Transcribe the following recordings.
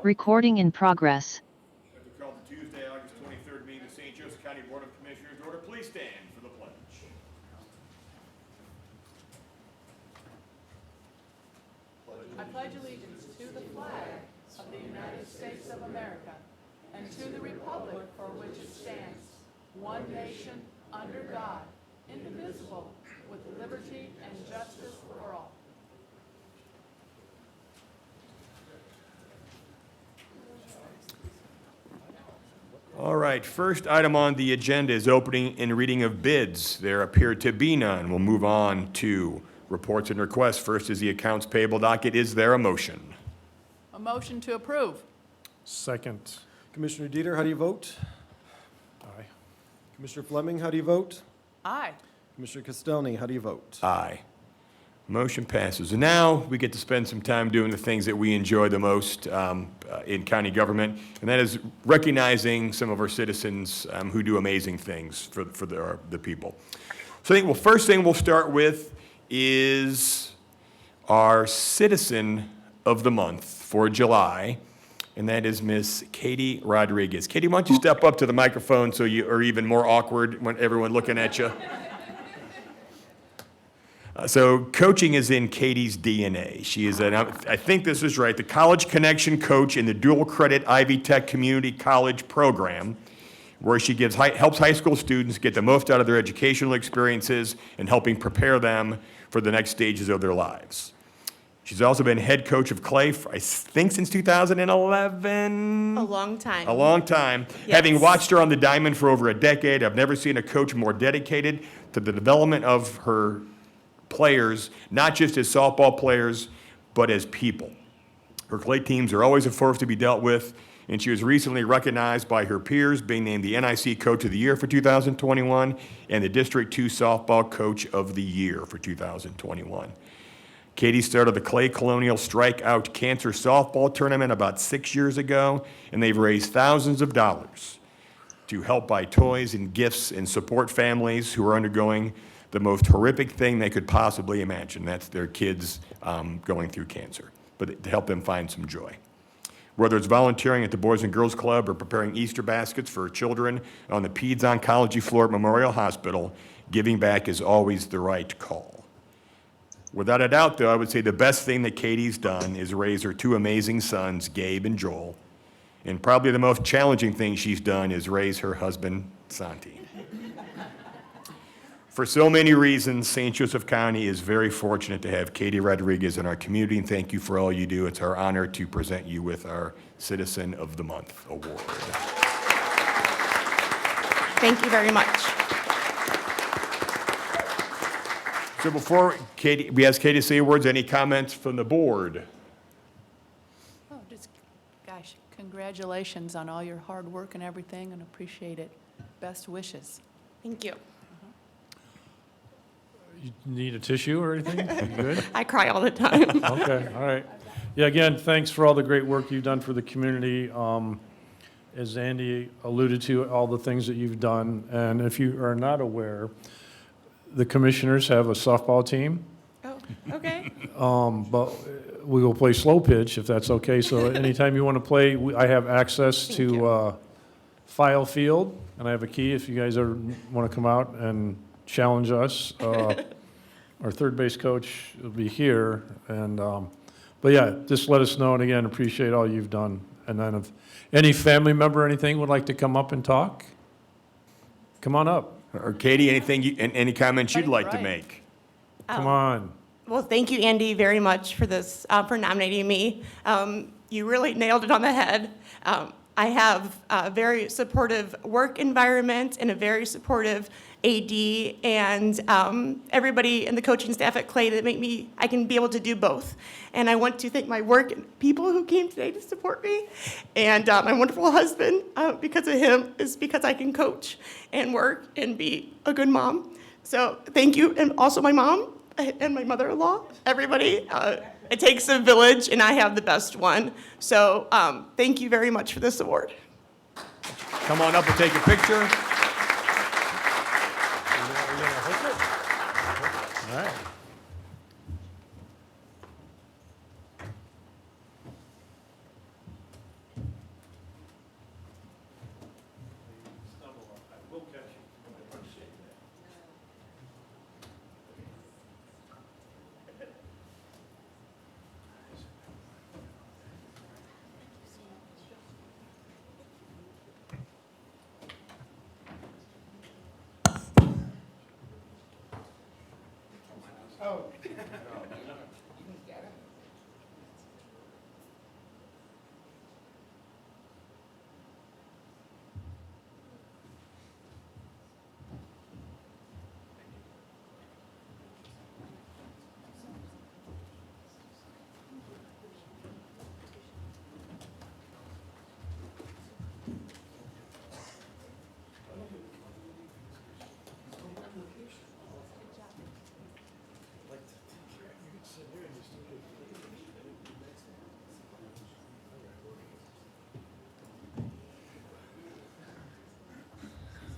Recording in progress. I'd like to call the Tuesday, August 23rd meeting of the St. Joseph County Board of Commissioners to order. Please stand for the pledge. I pledge allegiance to the flag of the United States of America and to the republic for which it stands, one nation, under God, indivisible, with liberty and justice for all. All right, first item on the agenda is opening and reading of bids. There appear to be none. We'll move on to reports and requests. First is the accounts payable docket. Is there a motion? A motion to approve. Second. Commissioner Dieter, how do you vote? Aye. Commissioner Fleming, how do you vote? Aye. Commissioner Castelny, how do you vote? Aye. Motion passes. And now we get to spend some time doing the things that we enjoy the most in county government, and that is recognizing some of our citizens who do amazing things for the people. So I think, well, first thing we'll start with is our Citizen of the Month for July, and that is Miss Katie Rodriguez. Katie, why don't you step up to the microphone so you are even more awkward when everyone looking at you? So coaching is in Katie's DNA. She is, I think this is right, the College Connection coach in the dual credit Ivy Tech Community College program, where she helps high school students get the most out of their educational experiences and helping prepare them for the next stages of their lives. She's also been head coach of Clay, I think since 2011. A long time. A long time. Yes. Having watched her on the diamond for over a decade, I've never seen a coach more dedicated to the development of her players, not just as softball players, but as people. Her Clay teams are always a force to be dealt with, and she was recently recognized by her peers, being named the NIC Coach of the Year for 2021 and the District 2 Softball Coach of the Year for 2021. Katie started the Clay Colonial Strikeout Cancer Softball Tournament about 6 years ago, and they've raised thousands of dollars to help buy toys and gifts and support families who are undergoing the most horrific thing they could possibly imagine. That's their kids going through cancer, but to help them find some joy. Whether it's volunteering at the Boys and Girls Club or preparing Easter baskets for children on the Peds Oncology floor at Memorial Hospital, giving back is always the right call. Without a doubt, though, I would say the best thing that Katie's done is raise her two amazing sons, Gabe and Joel. And probably the most challenging thing she's done is raise her husband, Santi. For so many reasons, St. Joseph County is very fortunate to have Katie Rodriguez in our community, and thank you for all you do. It's our honor to present you with our Citizen of the Month award. Thank you very much. So before we ask Katie to say words, any comments from the board? Oh, just, gosh, congratulations on all your hard work and everything, and appreciate it. Best wishes. Thank you. You need a tissue or anything? You good? I cry all the time. Okay, all right. Yeah, again, thanks for all the great work you've done for the community. As Andy alluded to, all the things that you've done. And if you are not aware, the commissioners have a softball team, Oh, okay. but we will play slow pitch if that's okay. So anytime you want to play, I have access Thank to you. File Field, and I have a key if you guys ever want to come out and challenge us. Our third base coach will be here, and but yeah, just let us know. And again, appreciate all you've done. And then if any family member or anything would like to come up and talk, come on up. Or Katie, any comments you'd like to Right. make? Come on. Well, thank you, Andy, very much for this, for nominating me. You really nailed it on the head. I have a very supportive work environment and a very supportive AD and everybody in the coaching staff at Clay that I can be able to do both. And I want to thank my work and people who came today to support me, and my wonderful husband. Because of him is because I can coach and work and be a good mom. So thank you, and also my mom and my mother-in-law, everybody. It takes a village, and I have the best one. So thank you very much for this award. Come on up and take a picture. All right.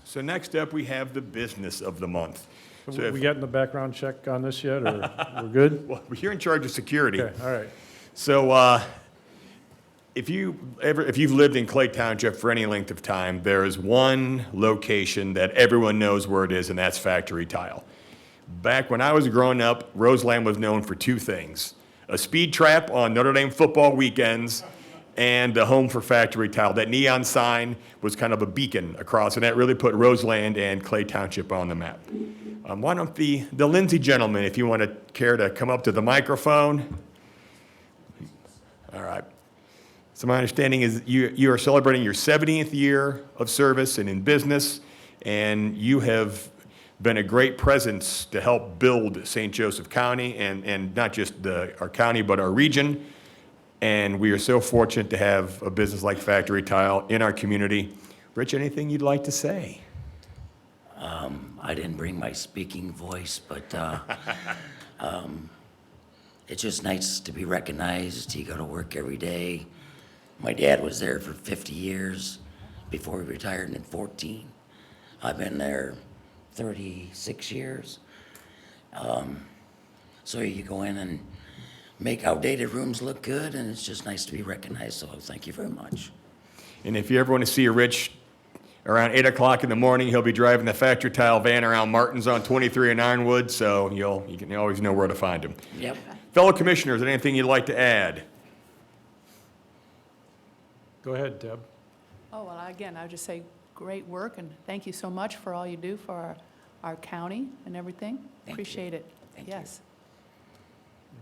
So next up, we have the business of the month. So We if, getting the background check on this yet, or we're good? well, you're in charge of security. Okay, all right. So if you've lived in Clay Township for any length of time, there is one location that everyone knows where it is, and that's Factory Tile. Back when I was growing up, Roseland was known for two things: a speed trap on Notre Dame football weekends and the home for Factory Tile. That neon sign was kind of a beacon across, and that really put Roseland and Clay Township on the map. Why don't the Lindsay gentlemen, if you want to care to come up to the microphone. All right. So my understanding is you are celebrating your 70th year of service and in business, and you have been a great presence to help build St. Joseph County, and not just our county, but our region. And we are so fortunate to have a business like Factory Tile in our community. Rich, anything you'd like to say? I didn't bring my speaking voice, but it's just nice to be recognized. You go to work every day. My dad was there for 50 years before he retired in 14. I've been there 36 years. So you go in and make outdated rooms look good, and it's just nice to be recognized, so thank you very much. And if you ever want to see a Rich around 8 o'clock in the morning, he'll be driving the Factory Tile van around Martins on 23 and Ironwood, so you can always know where to find him. Yep. Fellow commissioners, anything you'd like to add? Go ahead, Deb. Oh, well, again, I would just say great work, and thank you so much for all you do for our county and everything. you. Appreciate it. Thank you. Yes.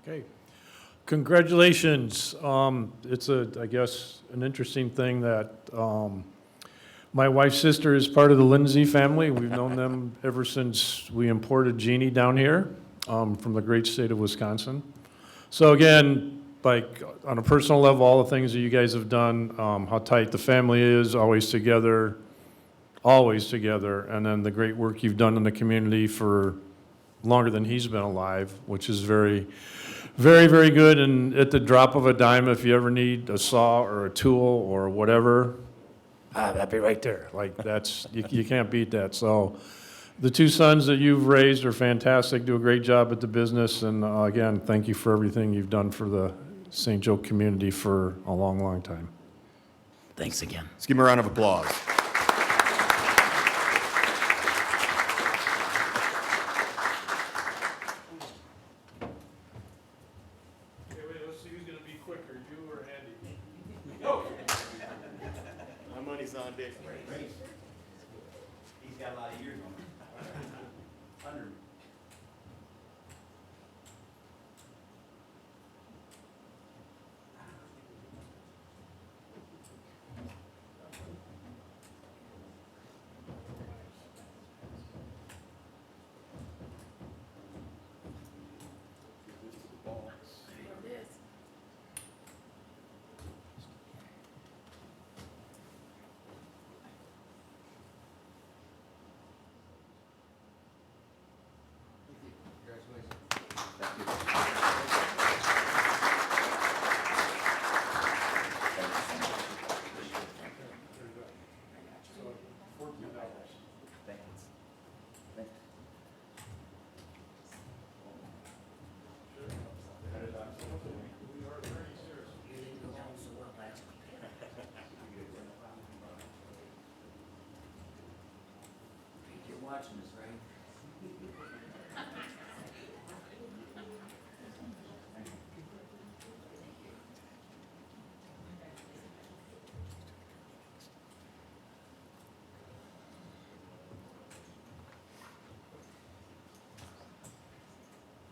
Okay. Congratulations. It's I guess, an interesting thing that my wife's sister is part of the Lindsay family. We've known them ever since we imported Jeannie down here from the great state of Wisconsin. So again, like on a personal level, all the things that you guys have done, how tight the family is, always together, and then the great work you've done in the community for longer than he's been alive, which is very, very, very good. And at the drop of a dime, if you ever need a saw or a tool or whatever, that'd be right there. Like that's, you can't beat that. So the two sons that you've raised are fantastic, do a great job at the business. And again, thank you for everything you've done for the St. Joe community for a long, long time. Thanks again. Let's give him a round of applause. Okay, wait, let's see who's gonna be quicker, you or Andy? My money's on Dick. He's got a lot of years on him. 100. You're watching this, right?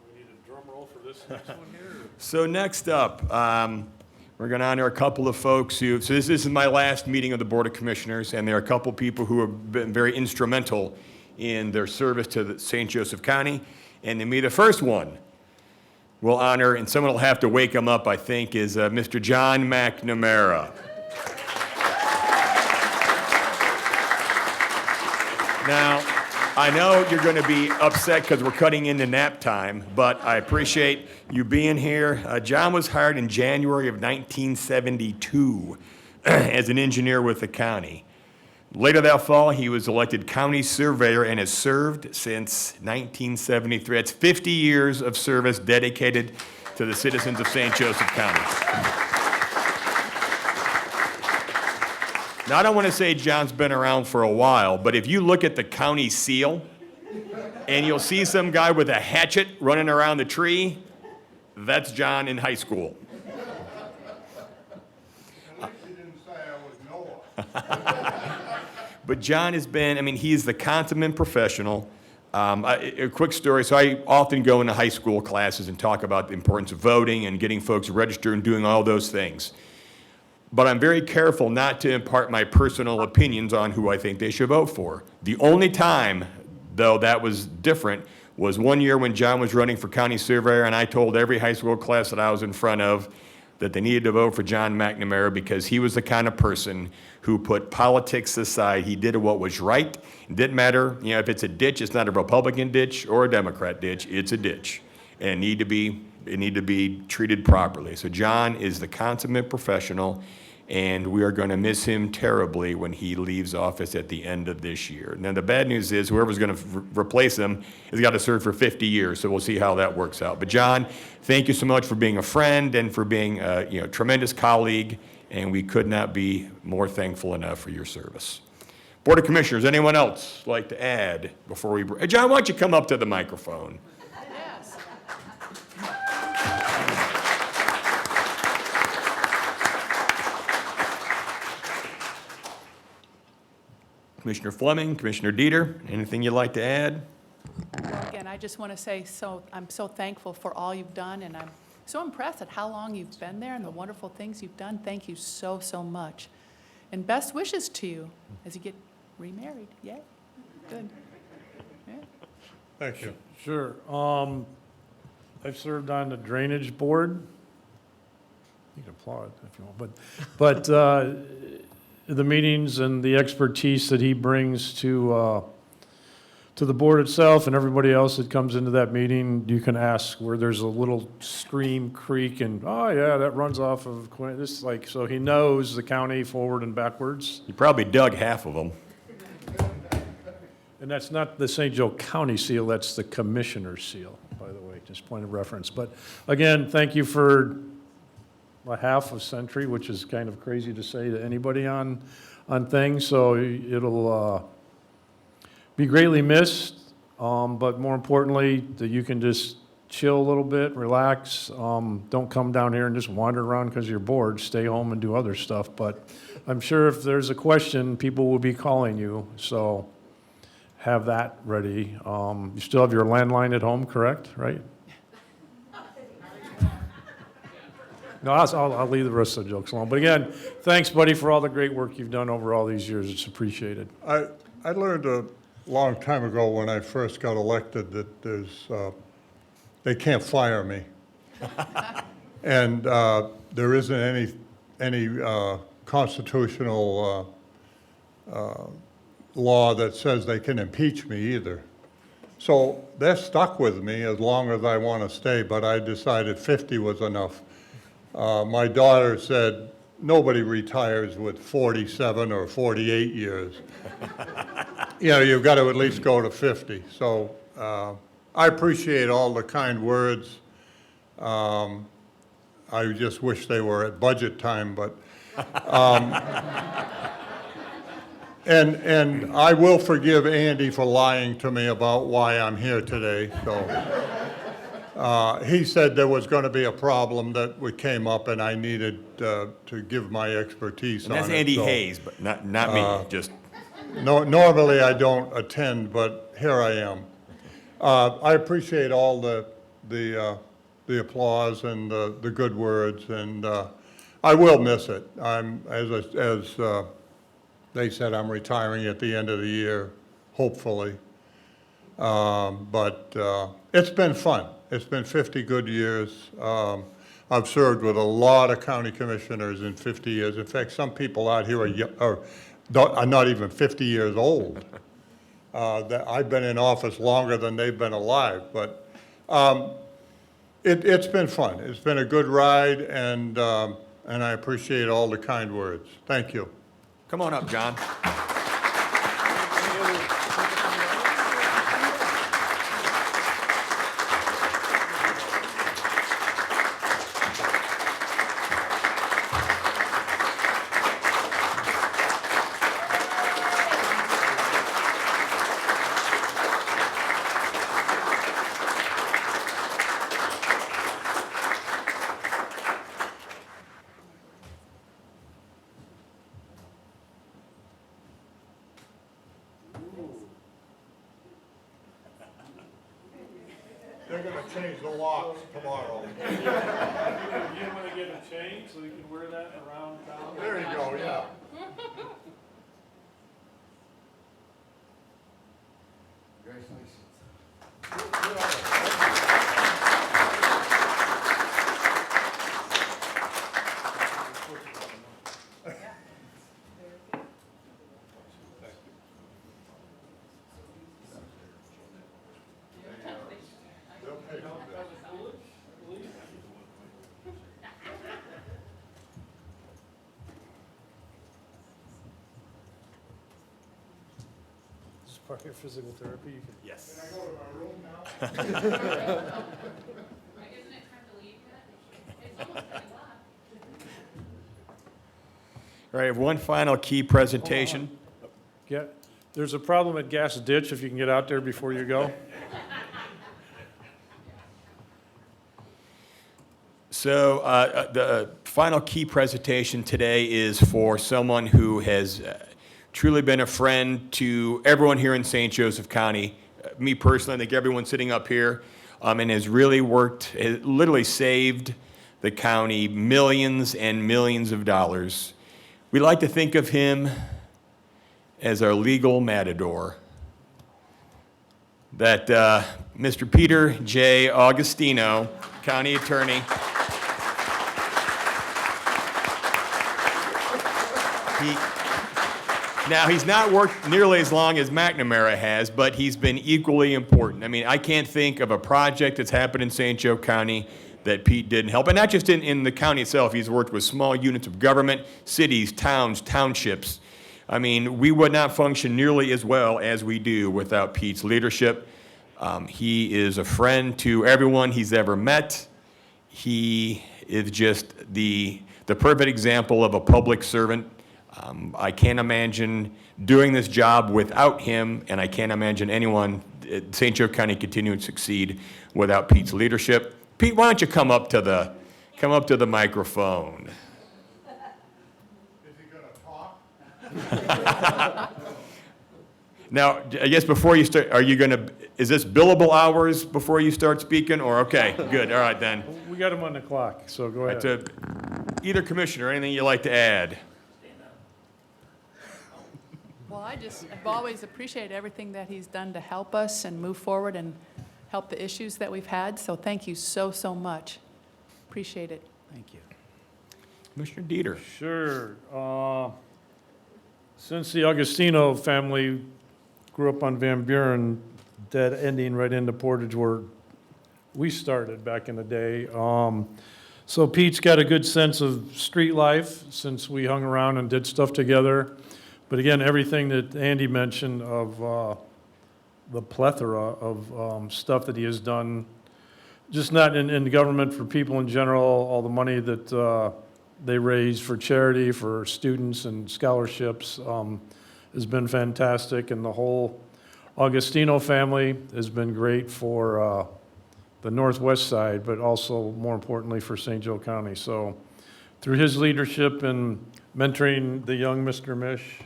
We need So next up, we're going to honor a couple of folks who, so this is my last meeting of the Board of Commissioners, and there are a couple people who have been very instrumental in their service to the St. Joseph County. And to me, the first one we'll honor, and someone will have to wake him up, I think, is Mr. John McNamara. Now, I know you're going to be upset because we're cutting into nap time, but I appreciate you being here. John was hired in January of 1972 as an engineer with the county. Later that fall, he was elected county surveyor and has served since 1973. That's 50 years of service dedicated to the citizens of St. Joseph County. Now, I don't want to say John's been around for a while, but if you look at the county seal, and you'll see some guy with a hatchet running around the tree, that's John in high school. At least you didn't say I was Noah. But John has been, I mean, he's the consummate professional. A quick story, so I often go into high school classes and talk about the importance of voting and getting folks registered and doing all those things. But I'm very careful not to impart my personal opinions on who I think they should vote for. The only time, though, that was different was one year when John was running for county surveyor, and I told every high school class that I was in front of that they needed to vote for John McNamara because he was the kind of person who put politics aside. He did what was right. It didn't matter, if it's a ditch, it's not a Republican ditch or a Democrat ditch, it's a ditch. And it needed to be treated properly. So John is the consummate professional, and we are going to miss him terribly when he leaves office at the end of this year. Now, the bad news is whoever's going to replace him has got to serve for 50 years, so we'll see how that works out. But John, thank you so much for being a friend and for being a tremendous colleague, and we could not be more thankful enough for your service. Board of Commissioners, anyone else like to add before we... John, why don't you come up to the microphone? Yes. Commissioner Fleming, Commissioner Dieter, anything you'd like to add? Again, I just want to say, I'm so thankful for all you've done, and I'm so impressed at how long you've been there and the wonderful things you've done. Thank you so, so much. And best wishes to you as you get remarried. Yay. Good. Yeah. Thank you. Sure. I've served on the Drainage Board. You can applaud if you want, but the meetings and the expertise that he brings to the board itself and everybody else that comes into that meeting, you can ask where there's a little stream, creek, and, oh yeah, that runs off of this, so he knows the county forward and backwards. You probably dug half of them. And that's not the St. Joe County seal, that's the commissioner's seal, by the way, just point of reference. But again, thank you for a half a century, which is kind of crazy to say to anybody on things, so it'll be greatly missed, but more importantly, that you can just chill a little bit, relax, don't come down here and just wander around because you're bored, stay home and do other stuff, but I'm sure if there's a question, people will be calling you, so have that ready. You still have your landline at home, correct, right? No, I'll leave the rest of the jokes alone. But again, thanks, buddy, for all the great work you've done over all these years. It's appreciated. I learned a long time ago when I first got elected that they can't fire me. And there isn't any constitutional law that says they can impeach me either. So they're stuck with me as long as I want to stay, but I decided 50 was enough. My daughter said, nobody retires with 47 or 48 years. You've got to at least go to 50. So I appreciate all the kind words. I just wish they were at budget time, but, and I will forgive Andy for lying to me about why I'm here today, so. He said there was going to be a problem that came up, and I needed to give my expertise on it. And that's Andy so, Hayes, but not me, just. Normally I don't attend, but here I am. I appreciate all the the applause and the good words, and I will miss it. As they said, I'm retiring at the end of the year, hopefully. But it's been fun. It's been 50 good years. I've served with a lot of county commissioners in 50 years. In fact, some people out here are not even 50 years old. I've been in office longer than they've been alive, but it's been fun. It's been a good ride, and I appreciate all the kind words. Thank you. Come on up, John. They're going to change the locks tomorrow. You want to get a chain so you can wear that around town? There you go, yeah. This is part of your physical therapy. You can Yes. Isn't it time to leave yet? It's almost 10 o'clock. All right, I have one final key presentation. there's a problem at Gas Ditch, if you can get out there before you go. So the final key presentation today is for someone who has truly been a friend to everyone here in St. Joseph County. Me personally, I think everyone sitting up here, and has really worked, has literally saved the county millions and millions of dollars. We like to think of him as our legal matador. That Mr. Peter J. Augustino, County Attorney. Now, he's not worked nearly as long as McNamara has, but he's been equally important. I mean, I can't think of a project that's happened in St. Joe County that Pete didn't help. And not just in the county itself, he's worked with small units of government, cities, towns, townships. I mean, we would not function nearly as well as we do without Pete's leadership. He is a friend to everyone he's ever met. He is just the perfect example of a public servant. I can't imagine doing this job without him, and I can't imagine anyone at St. Joe County continuing to succeed without Pete's leadership. Pete, why don't you come up to the microphone? Is he going to talk? Now, I guess before you start, is this billable hours before you start speaking, or okay, good, all right then. We got him on the clock, so go ahead. To either commissioner, anything you'd like to add? Well, I've always appreciated everything that he's done to help us and move forward and help the issues that we've had, so thank you so, so much. Appreciate it. Thank you. Commissioner Dieter. Sure. Since the Augustino family grew up on Van Buren, dead ending right into Portage where we started back in the day. So Pete's got a good sense of street life since we hung around and did stuff together. But again, everything that Andy mentioned of the plethora of stuff that he has done, just not in government, for people in general, all the money that they raise for charity, for students and scholarships has been fantastic. And the whole Augustino family has been great for the Northwest side, but also more importantly for St. Joe County. So through his leadership and mentoring the young Mr. Mish,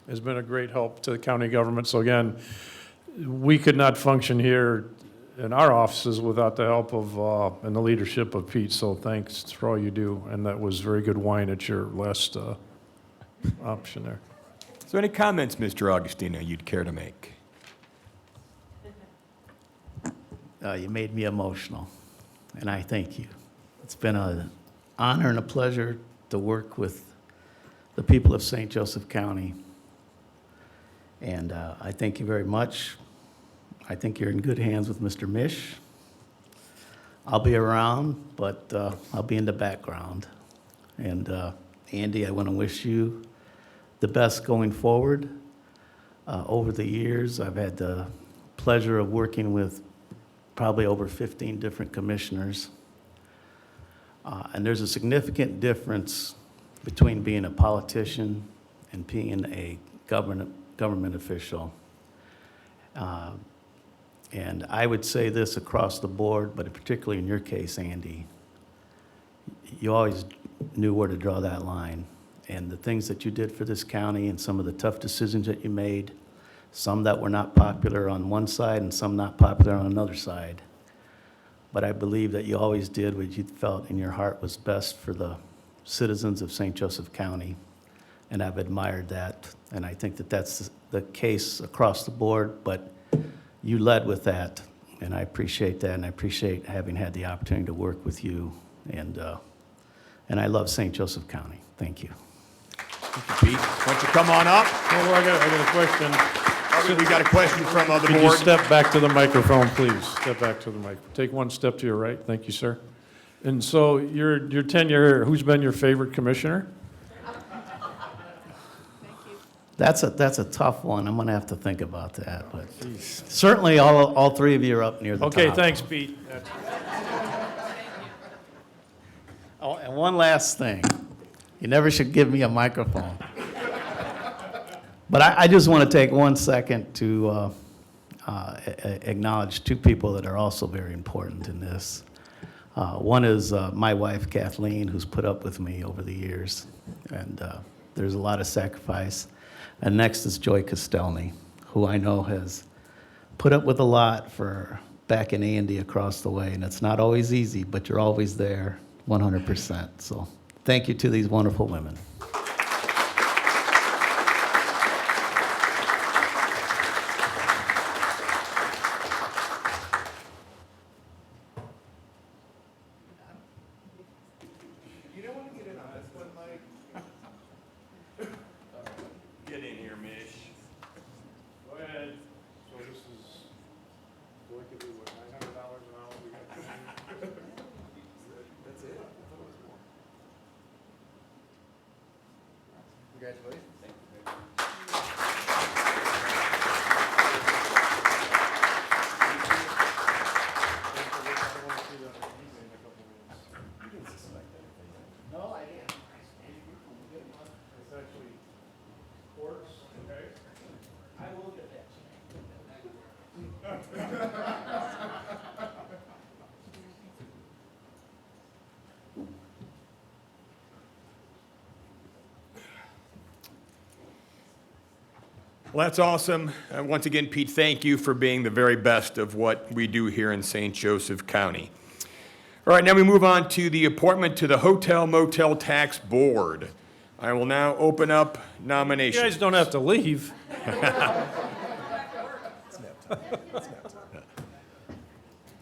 has been a great help to the county government. So again, we could not function here in our offices without the help of, and the leadership of Pete, so thanks for all you do. And that was very good wine at your last option there. So any comments, Mr. Augustino, you'd care to make? You made me emotional, and I thank you. It's been an honor and a pleasure to work with the people of St. Joseph County. And I thank you very much. I think you're in good hands with Mr. Mish. I'll be around, but I'll be in the background. And Andy, I want to wish you the best going forward. Over the years, I've had the pleasure of working with probably over 15 different commissioners. And there's a significant difference between being a politician and being a government official. And I would say this across the board, but particularly in your case, Andy, you always knew where to draw that line. And the things that you did for this county and some of the tough decisions that you made, some that were not popular on one side and some not popular on another side. But I believe that you always did what you felt in your heart was best for the citizens of St. Joseph County. And I've admired that. And I think that that's the case across the board, but you led with that. And I appreciate that, and I appreciate having had the opportunity to work with you. And I love St. Joseph County. Thank you. Thank you, Pete. Why don't you come on up? Well, I got a question. We got a question from the Could you board. step back to the microphone, please? Step back to the mic. Take one step to your right. Thank you, sir. And so your tenure, who's been your favorite commissioner? That's a tough one. I'm going to have to think about that. But certainly all three of you are up near the top. Okay, thanks, Pete. Oh, and one last thing. You never should give me a microphone. But I just want to take 1 second to acknowledge two people that are also very important in this. One is my wife, Kathleen, who's put up with me over the years. And there's a lot of sacrifice. And next is Joy Castelny, who I know has put up with a lot for backing Andy across the way. And it's not always easy, but you're always there 100%. So thank you to these wonderful women. Get in here, Mish. Go ahead. So this is, collectively, what, $900 an hour we got? That's it? Congratulations. No, I didn't. It's actually quartz, okay? I will get that. Well, that's awesome. Once again, Pete, thank you for being the very best of what we do here in St. Joseph County. All right, now we move on to the appointment to the Hotel Motel Tax Board. I will now open up You nominations. guys don't have to leave. All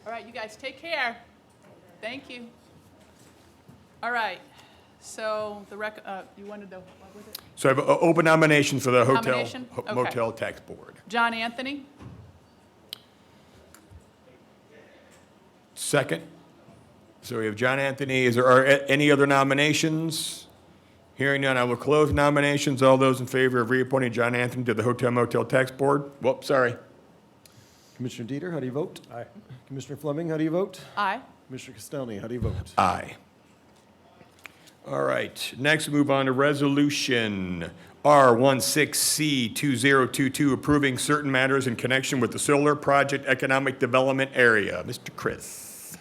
right, you guys take care. Thank you. All right, so you wanted the, what was it? So I have open nominations for the Hotel Nomination? Okay. Motel Tax Board. John Anthony? Second. So we have John Anthony. Are any other nominations? Hearing none, I will close nominations. All those in favor of reappointing John Anthony to the Hotel Motel Tax Board? Whoops, sorry. Commissioner Dieter, how do you vote? Aye. Commissioner Fleming, how do you vote? Aye. Commissioner Castelny, how do you vote? Aye. All right, next we move on to Resolution R16C2022, approving certain matters in connection with the Solar Project Economic Development Area. Mr. Chris.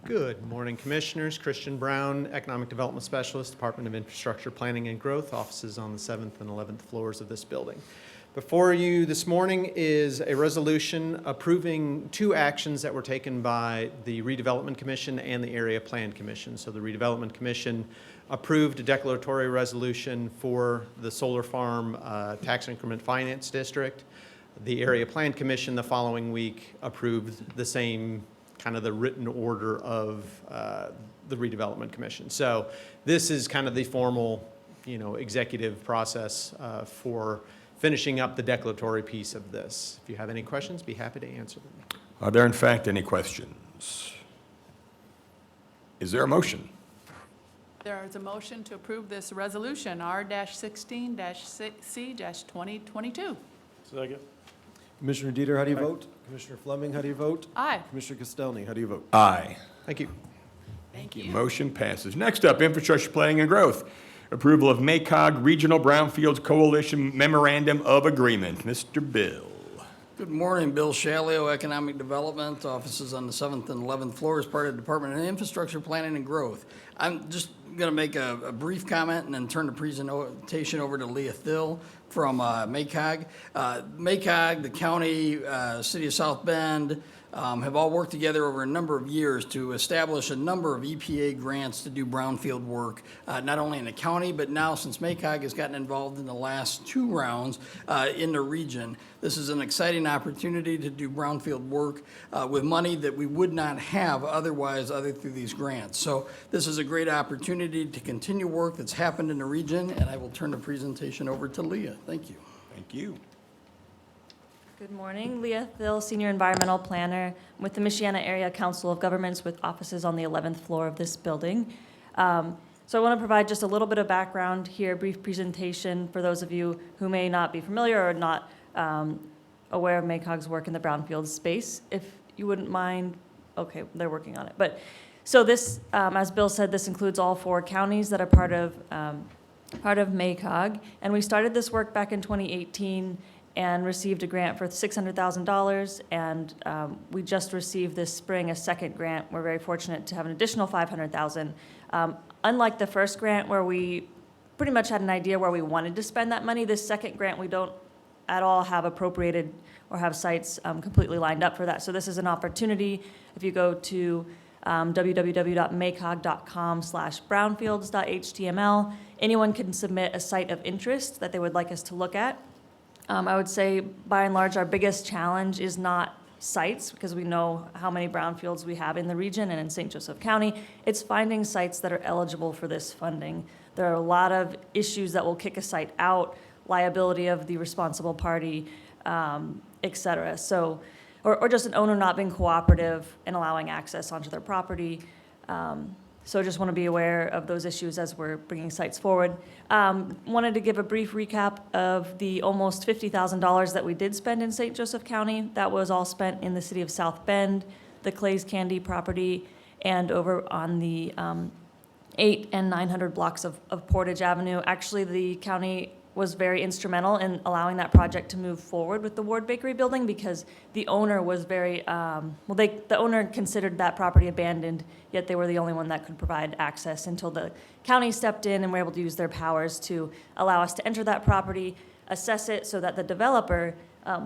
Good morning, Commissioners. Christian Brown, Economic Development Specialist, Department of Infrastructure Planning and Growth, offices on the 7th and 11th floors of this building. Before you this morning is a resolution approving two actions that were taken by the Redevelopment Commission and the Area Plan Commission. So the Redevelopment Commission approved a declaratory resolution for the solar farm tax increment finance district. The Area Plan Commission the following week approved the same kind of the written order of the Redevelopment Commission. So this is kind of the formal, executive process for finishing up the declaratory piece of this. If you have any questions, be happy to answer them. Are there in fact any questions? Is there a motion? There is a motion to approve this resolution, R-16-C-2022. Second. Commissioner Dieter, how do you vote? Commissioner Fleming, how do you vote? Aye. Commissioner Castelny, how do you vote? Aye. Thank you. Thank you. Motion passes. Next up, infrastructure planning and growth. Approval of MACOG Regional Brownfields Coalition Memorandum of Agreement. Mr. Bill. Good morning, Bill Shalio, Economic Development, offices on the 7th and 11th floors, part of the Department of Infrastructure Planning and Growth. I'm just going to make a brief comment and then turn the presentation over to Leah Thill from MACOG. MACOG, the county, city of South Bend, have all worked together over a number of years to establish a number of EPA grants to do brownfield work, not only in the county, but now since MACOG has gotten involved in the last 2 rounds in the region. This is an exciting opportunity to do brownfield work with money that we would not have otherwise other through these grants. So this is a great opportunity to continue work that's happened in the region, and I will turn the presentation over to Leah. Thank you. Thank you. Good morning, Leah Thill, Senior Environmental Planner with the Michiana Area Council of Governments with offices on the 11th floor of this building. So I want to provide just a little bit of background here, a brief presentation for those of you who may not be familiar or not aware of MACOG's work in the brownfield space. If you wouldn't mind, okay, they're working on it. But so this, as Bill said, this includes all 4 counties that are part of MACOG. And we started this work back in 2018 and received a grant for $600,000, and we just received this spring a second grant. We're very fortunate to have an additional $500,000. Unlike the first grant where we pretty much had an idea where we wanted to spend that money, this second grant we don't at all have appropriated or have sites completely lined up for that. So this is an opportunity. If you go to www.macog.com/brownfields.html, anyone can submit a site of interest that they would like us to look at. I would say, by and large, our biggest challenge is not sites, because we know how many brownfields we have in the region and in St. Joseph County. It's finding sites that are eligible for this funding. There are a lot of issues that will kick a site out, liability of the responsible party, et cetera. So, or just an owner not being cooperative and allowing access onto their property. So I just want to be aware of those issues as we're bringing sites forward. Wanted to give a brief recap of the almost $50,000 that we did spend in St. Joseph County. That was all spent in the city of South Bend, the Clay's Candy property, and over on the 800 and 900 blocks of Portage Avenue. Actually, the county was very instrumental in allowing that project to move forward with the Ward Bakery building, because the owner was very, the owner considered that property abandoned, yet they were the only one that could provide access until the county stepped in and were able to use their powers to allow us to enter that property, assess it so that the developer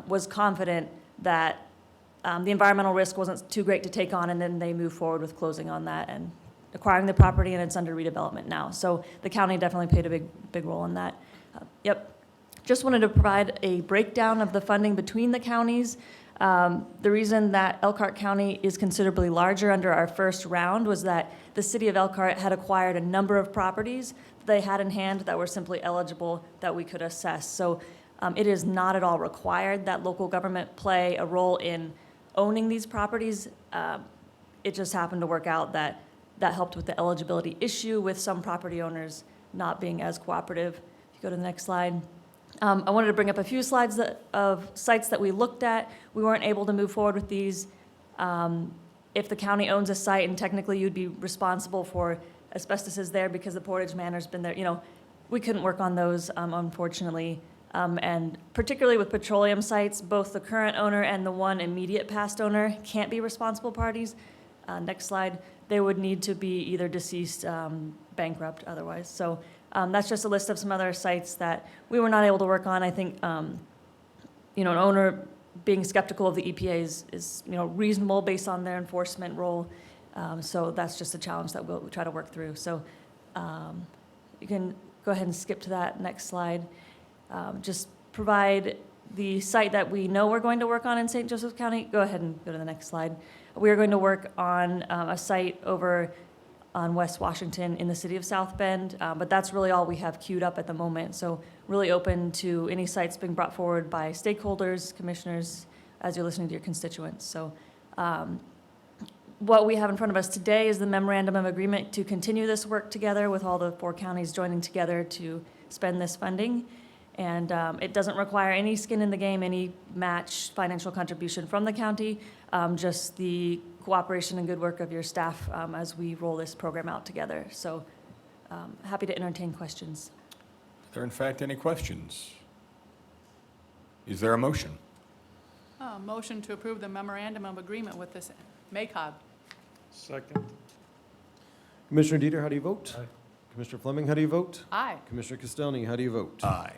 was confident that the environmental risk wasn't too great to take on, and then they moved forward with closing on that and acquiring the property, and it's under redevelopment now. So the county definitely played a big role in that. Yep. Just wanted to provide a breakdown of the funding between the counties. The reason that Elkhart County is considerably larger under our first round was that the city of Elkhart had acquired a number of properties that they had in hand that were simply eligible that we could assess. So it is not at all required that local government play a role in owning these properties. It just happened to work out that that helped with the eligibility issue with some property owners not being as cooperative. Go to the next slide. I wanted to bring up a few slides of sites that we looked at. We weren't able to move forward with these. If the county owns a site, and technically you'd be responsible for asbestos is there because the Portage Manor's been there, we couldn't work on those, unfortunately. And particularly with petroleum sites, both the current owner and the one immediate past owner can't be responsible parties. Next slide. They would need to be either deceased, bankrupt otherwise. So that's just a list of some other sites that we were not able to work on. I think an owner being skeptical of the EPA is reasonable based on their enforcement role. So that's just a challenge that we'll try to work through. So you can go ahead and skip to that next slide. Just provide the site that we know we're going to work on in St. Joseph County. Go ahead and go to the next slide. We are going to work on a site over on West Washington in the city of South Bend, but that's really all we have queued up at the moment. So really open to any sites being brought forward by stakeholders, commissioners, as you're listening to your constituents. So what we have in front of us today is the memorandum of agreement to continue this work together with all the 4 counties joining together to spend this funding. And it doesn't require any skin in the game, any match financial contribution from the county, just the cooperation and good work of your staff as we roll this program out together. So happy to entertain questions. Are there in fact any questions? Is there a motion? Motion to approve the memorandum of agreement with this MACOG. Second. Commissioner Dieter, how do you vote? Aye. Commissioner Fleming, how do you vote? Aye. Commissioner Castelny, how do you vote? Aye.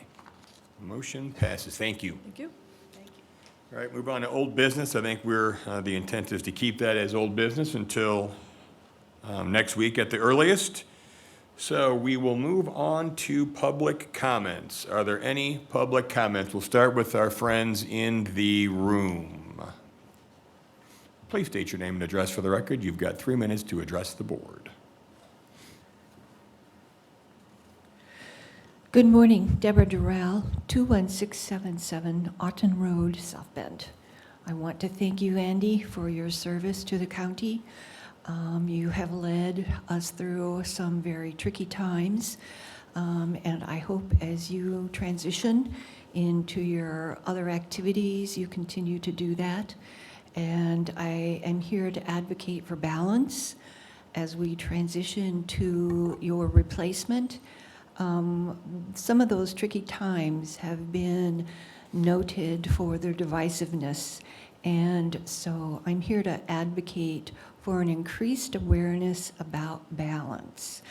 Motion passes. Thank you. Thank you. All right, move on to old business. I think the intent is to keep that as old business until next week at the earliest. So we will move on to public comments. Are there any public comments? We'll start with our friends in the room. Please state your name and address for the record. You've got 3 minutes to address the board. Good morning, Deborah Durrell, 21677 Aughton Road, South Bend. I want to thank you, Andy, for your service to the county. You have led us through some very tricky times, and I hope as you transition into your other activities, you continue to do that. And I am here to advocate for balance as we transition to your replacement. Some of those tricky times have been noted for their divisiveness, and so I'm here to advocate for an increased awareness about balance.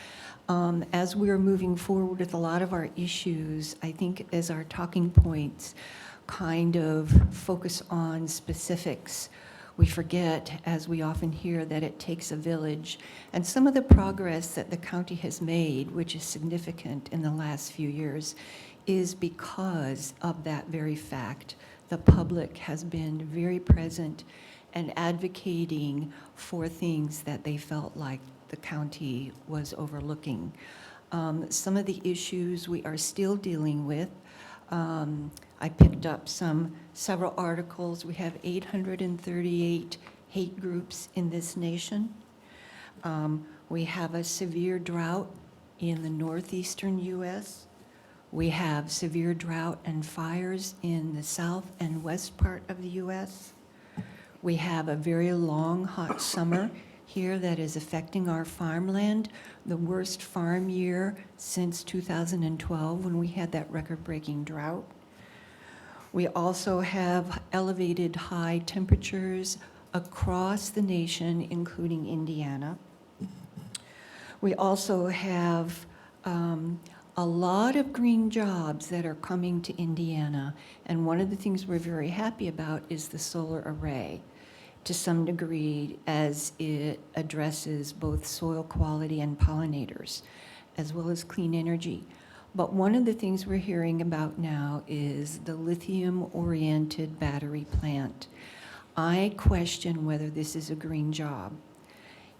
As we're moving forward with a lot of our issues, I think as our talking points kind of focus on specifics, we forget, as we often hear, that it takes a village. And some of the progress that the county has made, which is significant in the last few years, is because of that very fact. The public has been very present and advocating for things that they felt like the county was overlooking. Some of the issues we are still dealing with, I picked up several articles. We have 838 hate groups in this nation. We have a severe drought in the northeastern U.S. We have severe drought and fires in the south and west part of the U.S. We have a very long, hot summer here that is affecting our farmland, the worst farm year since 2012 when we had that record-breaking drought. We also have elevated high temperatures across the nation, including Indiana. We also have a lot of green jobs that are coming to Indiana, and one of the things we're very happy about is the solar array, to some degree, as it addresses both soil quality and pollinators, as well as clean energy. But one of the things we're hearing about now is the lithium-oriented battery plant. I question whether this is a green job.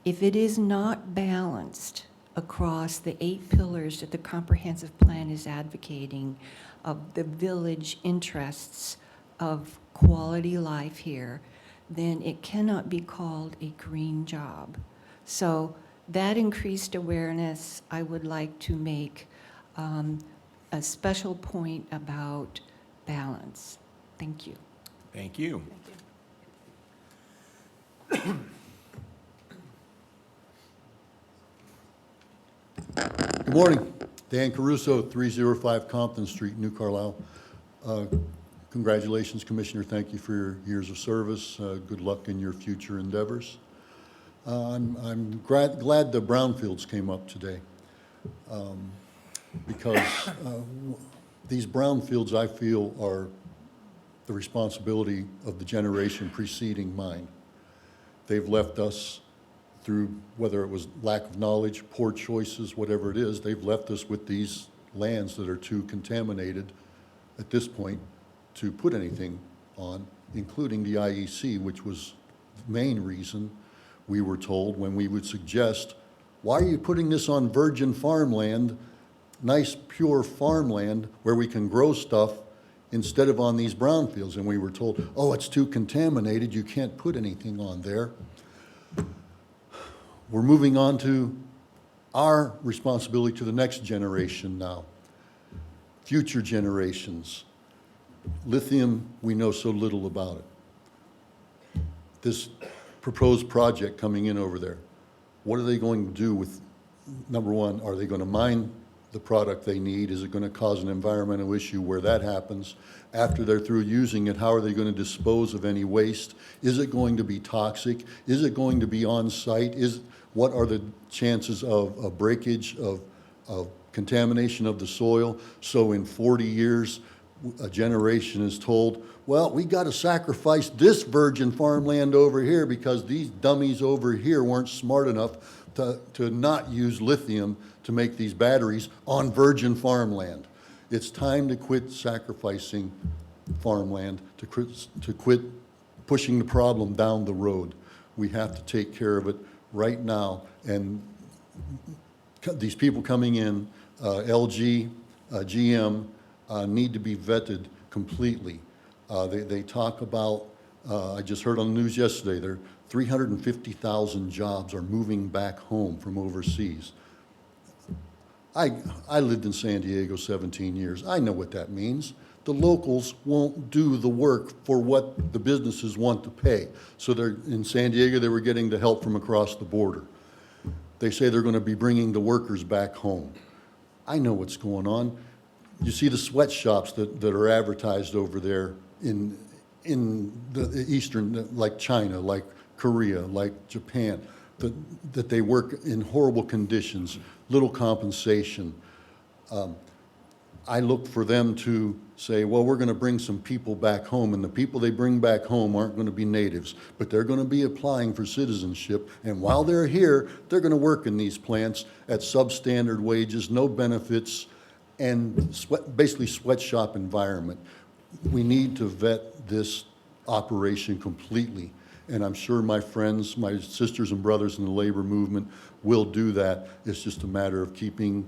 If it is not balanced across the 8 pillars that the comprehensive plan is advocating of the village interests of quality life here, then it cannot be called a green job. So that increased awareness, I would like to make a special point about balance. Thank you. Thank you. Good morning. Dan Caruso, 305 Compton Street, New Carlisle. Congratulations, Commissioner. Thank you for your years of service. Good luck in your future endeavors. I'm glad the brownfields came up today because these brownfields, I feel, are the responsibility of the generation preceding mine. They've left us through, whether it was lack of knowledge, poor choices, whatever it is, they've left us with these lands that are too contaminated at this point to put anything on, including the IEC, which was the main reason we were told when we would suggest, why are you putting this on virgin farmland, nice pure farmland where we can grow stuff instead of on these brownfields? And we were told, oh, it's too contaminated, you can't put anything on there. We're moving on to our responsibility to the next generation now, future generations. Lithium, we know so little about it. This proposed project coming in over there, what are they going to do with, number one, are they going to mine the product they need? Is it going to cause an environmental issue where that happens? After they're through using it, how are they going to dispose of any waste? Is it going to be toxic? Is it going to be on site? What are the chances of breakage, of contamination of the soil? So in 40 years, a generation is told, well, we got to sacrifice this virgin farmland over here because these dummies over here weren't smart enough to not use lithium to make these batteries on virgin farmland. It's time to quit sacrificing farmland, to quit pushing the problem down the road. We have to take care of it right now. And these people coming in, LG, GM, need to be vetted completely. They talk about, I just heard on the news yesterday, there 350,000 jobs are moving back home from overseas. I lived in San Diego 17 years. I know what that means. The locals won't do the work for what the businesses want to pay. So they're, in San Diego, they were getting the help from across the border. They say they're going to be bringing the workers back home. I know what's going on. You see the sweatshops that are advertised over there in the eastern, like China, like Korea, like Japan, that they work in horrible conditions, little compensation. I look for them to say, well, we're going to bring some people back home, and the people they bring back home aren't going to be natives, but they're going to be applying for citizenship, and while they're here, they're going to work in these plants at substandard wages, no benefits, and basically sweatshop environment. We need to vet this operation completely, and I'm sure my friends, my sisters and brothers in the labor movement will do that. It's just a matter of keeping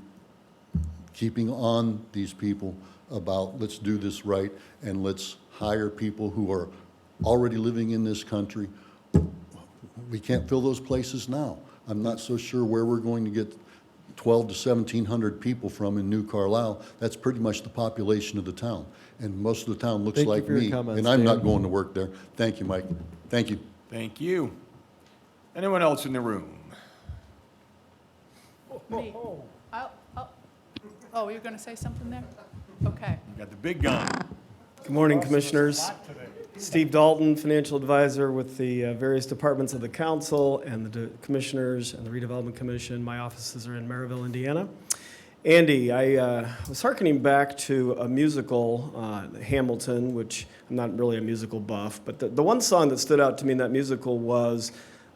on these people about let's do this right and let's hire people who are already living in this country. We can't fill those places now. I'm not so sure where we're going to get 12 to 1,700 people from in New Carlisle. That's pretty much the population of the town. And most of the town looks like me, and I'm not going to work there. Thank you, Mike. Thank you. Thank you. Anyone else in the room? Me. Oh, you're going to say something there? Okay. You got the big gun. Good morning, Commissioners. Steve Dalton, Financial Advisor with the various departments of the Council and the Commissioners and the Redevelopment Commission. My offices are in Maryville, Indiana. Andy, I was hearkening back to a musical, Hamilton, which I'm not really a musical buff, but the one song that stood out to me in that musical was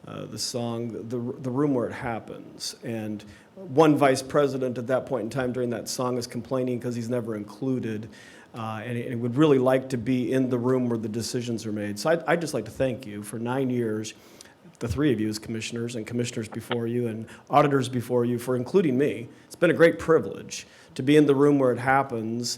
the song, The Room Where It Happens. And one vice president at that point in time during that song is complaining because he's never included and would really like to be in the room where the decisions are made. So I'd just like to thank you for 9 years, the three of you as commissioners and commissioners before you and auditors before you, for including me. It's been a great privilege to be in the room where it happens.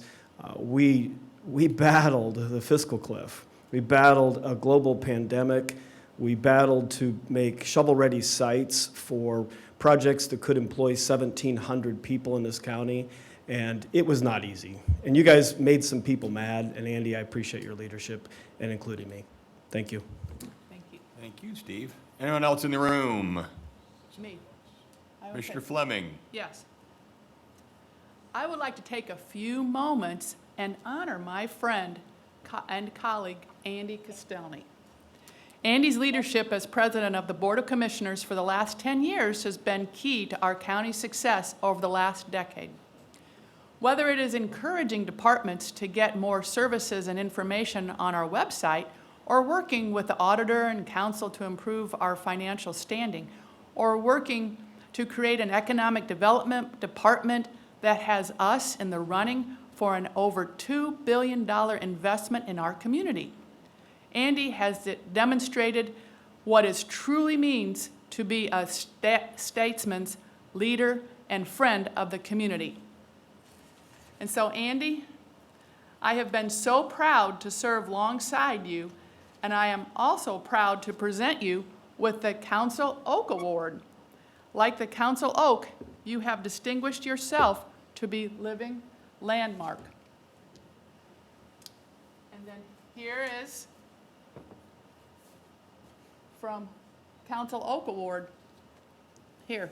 We battled the fiscal cliff. We battled a global pandemic. We battled to make shovel-ready sites for projects that could employ 1,700 people in this county, and it was not easy. And you guys made some people mad, and Andy, I appreciate your leadership and including me. Thank you. Thank you. Thank you, Steve. Anyone else in the room? Me. Mr. Fleming. Yes. I would like to take a few moments and honor my friend and colleague, Andy Castelny. Andy's leadership as president of the Board of Commissioners for the last 10 years has been key to our county's success over the last decade. Whether it is encouraging departments to get more services and information on our website, or working with the auditor and council to improve our financial standing, or working to create an economic development department that has us in the running for an over $2 billion investment in our community. Andy has demonstrated what it truly means to be a statesman, leader, and friend of the community. And so, Andy, I have been so proud to serve alongside you, and I am also proud to present you with the Council Oak Award. Like the Council Oak, you have distinguished yourself to be living landmark. And then here is from Council Oak Award here.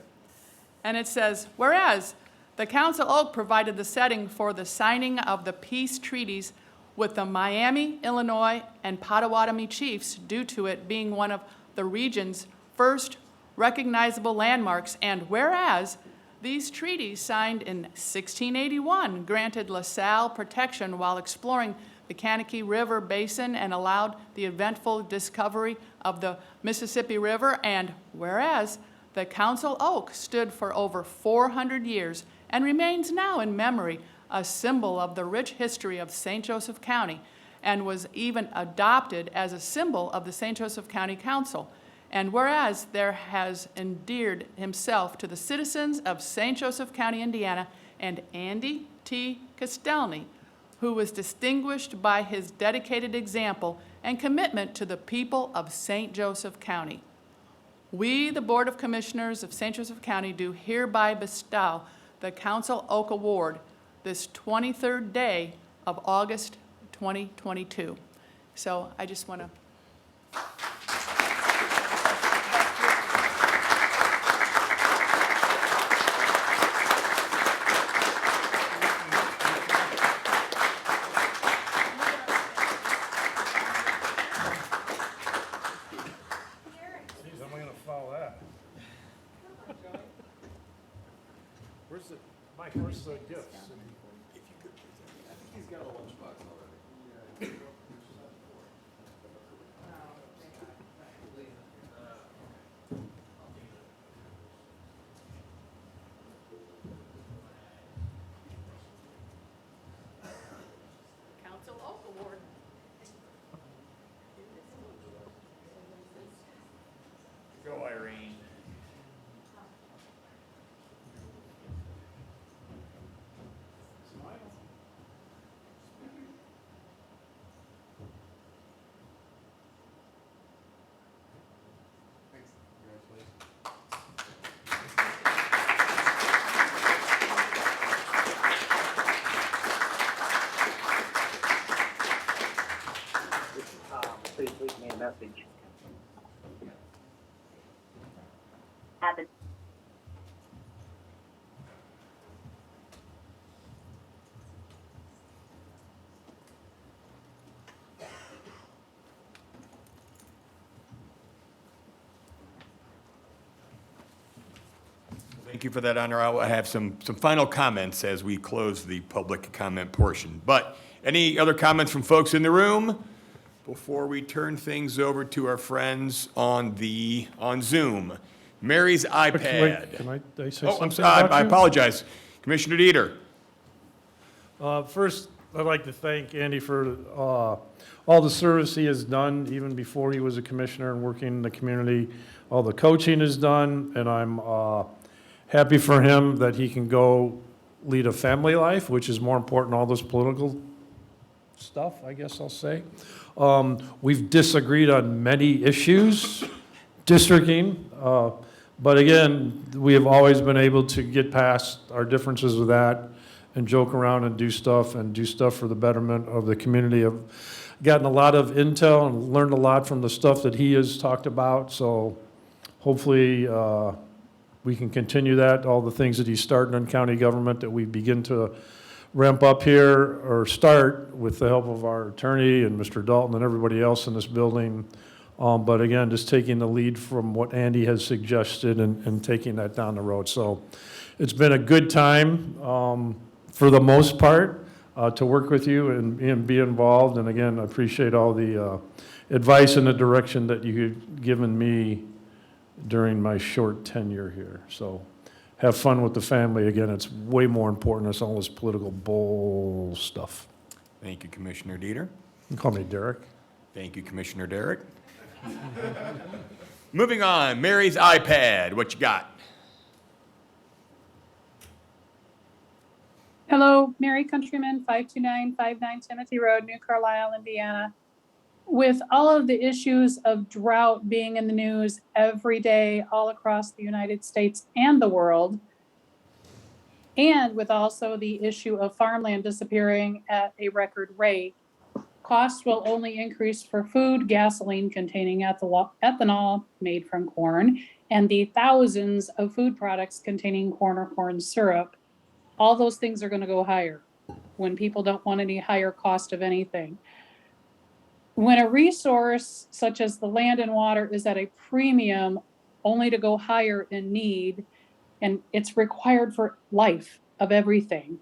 And it says, whereas the Council Oak provided the setting for the signing of the peace treaties with the Miami, Illinois, and Potawatomi chiefs due to it being one of the region's first recognizable landmarks, and whereas these treaties signed in 1681 granted LaSalle protection while exploring the Kankakee River Basin and allowed the eventful discovery of the Mississippi River, and whereas the Council Oak stood for over 400 years and remains now in memory a symbol of the rich history of St. Joseph County, and was even adopted as a symbol of the St. Joseph County Council. And whereas there has endeared himself to the citizens of St. Joseph County, Indiana, and Andy T. Castelny, who was distinguished by his dedicated example and commitment to the people of St. Joseph County. We, the Board of Commissioners of St. Joseph County, do hereby bestow the Council Oak Award this 23rd day of August 2022. So I just want to Where's the gifts? He's got a lunchbox already. Council Oak Award. Go, Irene. Please leave me a message. Thank you for that honor. I will have some final comments as we close the public comment portion. But any other comments from folks in the room before we turn things over to our friends on Zoom? Mary's iPad. Wait, can I say Oh, I'm something sorry. about I you? apologize. Commissioner Dieter. First, I'd like to thank Andy for all the service he has done, even before he was a commissioner and working in the community. All the coaching is done, and I'm happy for him that he can go lead a family life, which is more important than all this political stuff, I guess I'll say. We've disagreed on many issues, districting, but again, we have always been able to get past our differences with that and joke around and do stuff for the betterment of the community. I've gotten a lot of intel and learned a lot from the stuff that he has talked about, so hopefully we can continue that, all the things that he's starting in county government that we begin to ramp up here, or start with the help of our attorney and Mr. Dalton and everybody else in this building. But again, just taking the lead from what Andy has suggested and taking that down the road. So it's been a good time for the most part, to work with you and be involved. And again, I appreciate all the advice and the direction that you've given me during my short tenure here. So have fun with the family. Again, it's way more important than all this political bull stuff. Thank you, Commissioner Dieter. You can call me Derek. Thank you, Commissioner Derek. Moving on, Mary's iPad, what you got? Hello, Mary Countryman, 52959 Timothy Road, New Carlisle, Indiana. With all of the issues of drought being in the news every day all across the United States and the world, and with also the issue of farmland disappearing at a record rate, costs will only increase for food, gasoline containing ethanol made from corn, and the thousands of food products containing corn or corn syrup. All those things are going to go higher when people don't want any higher cost of anything. When a resource such as the land and water is at a premium only to go higher in need, and it's required for life of everything,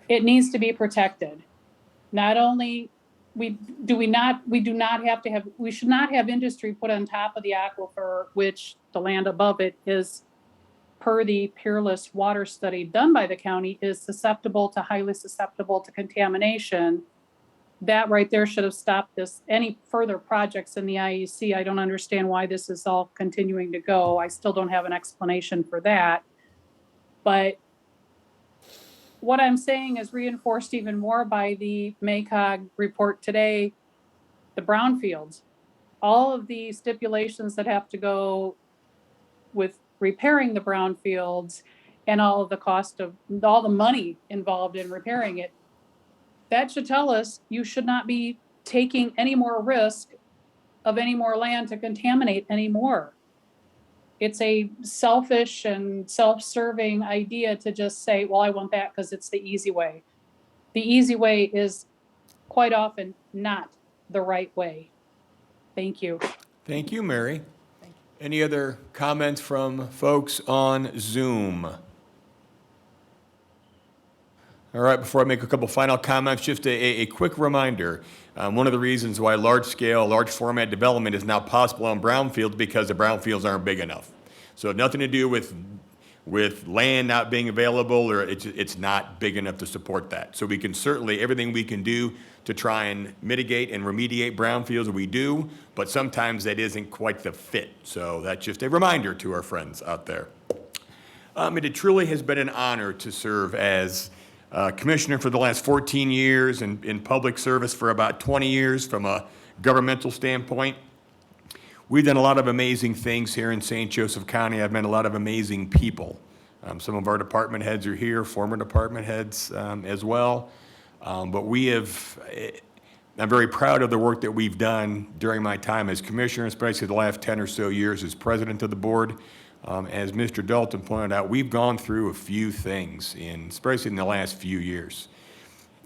it needs to be protected. Not only we should not have industry put on top of the aquifer, which the land above it is, per the Peerless Water Study done by the county, is highly susceptible to contamination. That right there should have stopped any further projects in the IEC. I don't understand why this is all continuing to go. I still don't have an explanation for that. But what I'm saying is reinforced even more by the MACOG report today, the brownfields. All of the stipulations that have to go with repairing the brownfields and all of the cost of all the money involved in repairing it, that should tell us you should not be taking any more risk of any more land to contaminate anymore. It's a selfish and self-serving idea to just say, well, I want that because it's the easy way. The easy way is quite often not the right way. Thank you. Thank you, Mary. Any other comments from folks on Zoom? All right, before I make a couple final comments, just a quick reminder. One of the reasons why large-scale, large format development is now possible on brownfields because the brownfields aren't big enough. So nothing to do with land not being available, or it's not big enough to support that. So we can certainly, everything we can do to try and mitigate and remediate brownfields, we do, but sometimes that isn't quite the fit. So that's just a reminder to our friends out there. It truly has been an honor to serve as commissioner for the last 14 years and in public service for about 20 years from a governmental standpoint. We've done a lot of amazing things here in St. Joseph County. I've met a lot of amazing people. Some of our department heads are here, former department heads as well. But I'm very proud of the work that we've done during my time as commissioner, especially the last 10 or so years as president of the board. As Mr. Dalton pointed out, we've gone through a few things, especially in the last few years.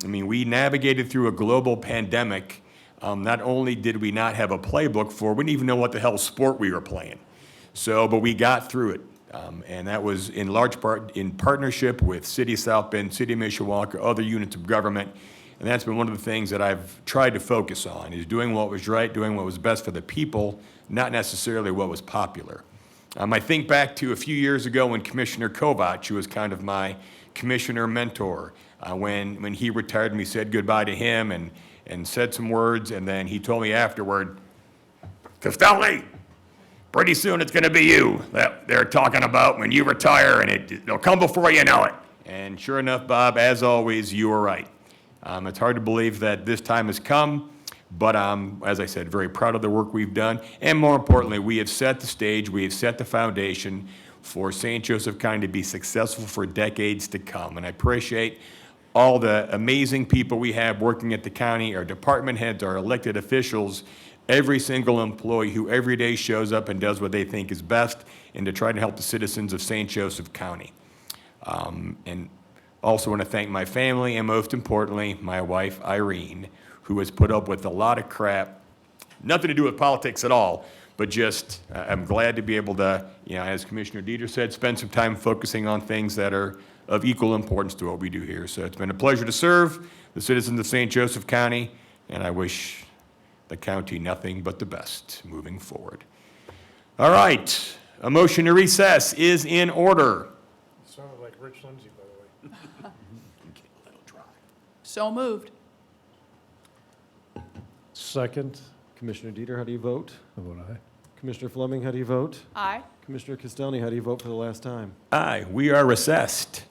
I mean, we navigated through a global pandemic. Not only did we not have a playbook for, we didn't even know what the hell sport we were playing. But we got through it. And that was in large part in partnership with City of South Bend, City of Mishawaka, other units of government. And that's been one of the things that I've tried to focus on, is doing what was right, doing what was best for the people, not necessarily what was popular. I think back to a few years ago when Commissioner Kovach, who was kind of my commissioner mentor, when he retired and we said goodbye to him and said some words, and then he told me afterward, Costelli, pretty soon it's going to be you that they're talking about when you retire, and it'll come before you know it. And sure enough, Bob, as always, you were right. It's hard to believe that this time has come. But as I said, very proud of the work we've done. And more importantly, we have set the stage, we have set the foundation for St. Joseph County to be successful for decades to come. And I appreciate all the amazing people we have working at the county, our department heads, our elected officials, every single employee who every day shows up and does what they think is best and to try to help the citizens of St. Joseph County. And also want to thank my family and most importantly, my wife, Irene, who has put up with a lot of crap, nothing to do with politics at all, but just, I'm glad to be able to, as Commissioner Dieter said, spend some time focusing on things that are of equal importance to what we do here. So it's been a pleasure to serve the citizens of St. Joseph County, and I wish the county nothing but the best moving forward. All right, a motion to recess is in order. Sounded like Rich Lindsay, by the way. So moved. Second. Commissioner Dieter, how do you vote? How vote aye? Commissioner Fleming, how do you vote? Aye. Commissioner Castelny, how do you vote for the last time? Aye, we are recessed.